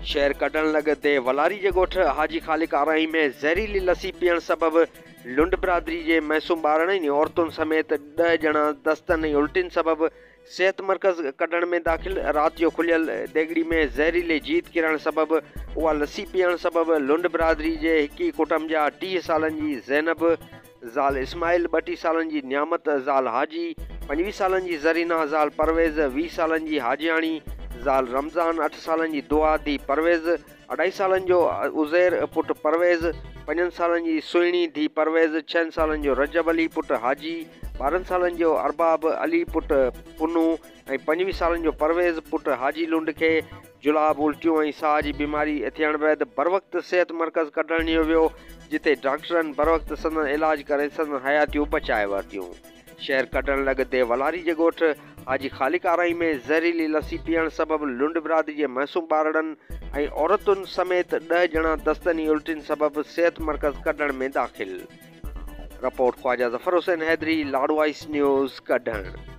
शहर कढण लॻ ते वलारी जे ॻोठ हाजी ख़ालिक आराई में ज़हरीली लस्सी पीअण सबबि लुंड बिरादरी जे मासूम ॿारनि ऐं औरतुनि समेत 10 ॼणा दस्तनि ऐं उल्टियुनि सबबि सिहत मर्कज़ कढण में दाख़िल। राति जो खुलियल देगड़ी में ज़हरीले जीत किरण सबबि उहा लस्सी पीअण सबबि लुंड बिरादरी जे हिकु कुटुंब जा 30 सालनि जी ज़ैनब ज़ाल इस्माइल, 32 सालनि जी नियामत ज़ाल हाजी, 25 सालनि जी ज़रीना ज़ाल परवेज़, 20 सालनि जी हाजियाणी ज़ाल रमज़ान, 8 सालनि जी दुआ धी परवेज़, 2.5 सालनि जो उज़ैर पुटु परवेज़, 5 सालनि जी सुहिणी धी परवेज़, 6 सालनि जो रजब अली पुटु हाजी, 12 सालनि जो अरबाब अली पुटु पुनू ऐं 25 सालनि जो परवेज़ पुटु हाजी लुंड खे जुलाब, उल्टियूं ऐं साह जी बीमारी थियण बैदि बर वक़्तु सिहत मर्कज़ कढण ॾिनो वियो, जिते डॉक्टरनि बर वक़्तु संदन इलाज करे संदन हयातियूं बचाए वरितियूं। शहर कढण लॻ ते वलारी जे ॻोठ हाजी ख़ालिक आराई में ज़हरीली लस्सी पीअण सबबि लुंड बिरादरी जे मासूम ॿारनि ऐं औरतुनि समेत 10 ॼणा दस्तनि ऐं उल्टियुनि सबबि सिहत मर्कज़ कढण में दाख़िल। रिपोर्ट ख्वाजा ज़फ़र हुसैन हैदरी, लाडवाइस न्यूज़ कढण।